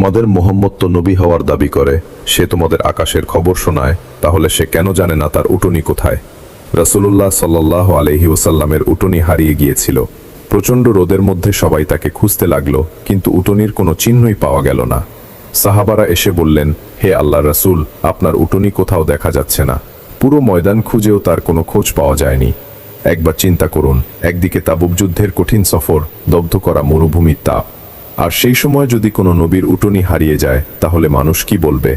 তোমাদের মুহাম্মদ তো নবী হওয়ার দাবি করে, সে তোমাদের আকাশের খবর শোনায়, তাহলে সে কেন জানে না তার উটনী কোথায়? রাসূলুল্লাহ সাল্লাল্লাহু আলাইহি ওয়াসাল্লামের উটনী হারিয়ে গিয়েছিল। প্রচণ্ড রোদের মধ্যে সবাই তাকে খুঁজতে লাগলো, কিন্তু উটনীর কোনো চিহ্নই পাওয়া গেল না। সাহাবারা এসে বললেন, হে আল্লাহর রাসূল, আপনার উটনী কোথাও দেখা যাচ্ছে না। পুরো ময়দান খুঁজেও তার কোনো খোঁজ পাওয়া যায়নি। একবার চিন্তা করুন, একদিকে তাবুক যুদ্ধের কঠিন সফর, দগ্ধ করা মরুভূমির তাপ, আর সেই সময় যদি কোনো নবীর উটনী হারিয়ে যায়, তাহলে মানুষ কি বলবে?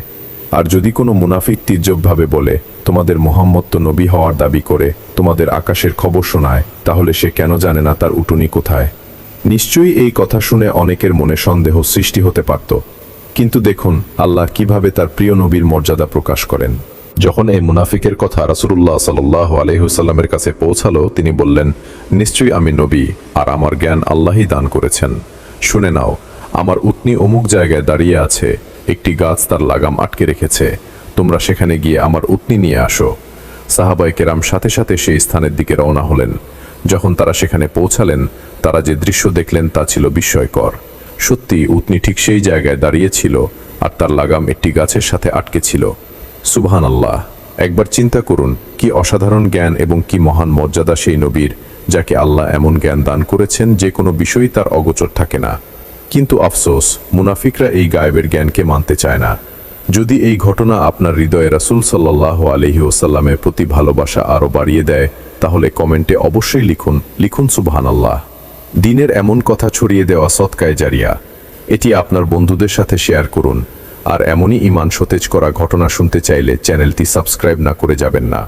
আর যদি কোনো মুনাফিক তির্যকভাবে বলে, তোমাদের মুহাম্মদ তো নবী হওয়ার দাবি করে, তোমাদের আকাশের খবর শোনায়, তাহলে সে কেন জানে না তার উটনী কোথায়? নিশ্চয়ই এই কথা শুনে অনেকের মনে সন্দেহ সৃষ্টি হতে পারত। কিন্তু দেখুন আল্লাহ কিভাবে তার প্রিয় নবীর মর্যাদা প্রকাশ করেন। যখন এই মুনাফিকের কথা রাসূলুল্লাহ সাল্লাল্লাহু আলাইহি ওয়াসাল্লামের কাছে পৌঁছালো, তিনি বললেন, নিশ্চয়ই আমি নবী, আর আমার জ্ঞান আল্লাহই দান করেছেন। শুনে নাও, আমার উটনী অমুক জায়গায় দাঁড়িয়ে আছে, একটি গাছ তার লাগাম আটকে রেখেছে, তোমরা সেখানে গিয়ে আমার উটনী নিয়ে আসো। সাহাবায়ে কেরাম সাথে সাথে সেই স্থানের দিকে রওনা হলেন। যখন তারা সেখানে পৌঁছালেন, তারা যে দৃশ্য দেখলেন তা ছিল বিস্ময়কর। সত্যি উটনী ঠিক সেই জায়গায় দাঁড়িয়ে ছিল, আর তার লাগাম একটি গাছের সাথে আটকে ছিল। সুবহানাল্লাহ! একবার চিন্তা করুন, কি অসাধারণ জ্ঞান এবং কি মহান মর্যাদা সেই নবীর, যাকে আল্লাহ এমন জ্ঞান দান করেছেন যে কোনো বিষয়ই তার অগোচর থাকে না। কিন্তু আফসোস, মুনাফিকরা এই গায়েবের জ্ঞানকে মানতে চায় না। যদি এই ঘটনা আপনার হৃদয়ে রাসূল সাল্লাল্লাহু আলাইহি ওয়াসাল্লামের প্রতি ভালোবাসা আরও বাড়িয়ে দেয়, তাহলে কমেন্টে অবশ্যই লিখুন সুবহানাল্লাহ। দ্বীনের এমন কথা ছড়িয়ে দেওয়া সদকায়ে জারিয়া। এটি আপনার বন্ধুদের সাথে শেয়ার করুন। আর এমনই ঈমান সতেজ করা ঘটনা শুনতে চাইলে চ্যানেলটি সাবস্ক্রাইব না করে যাবেন না।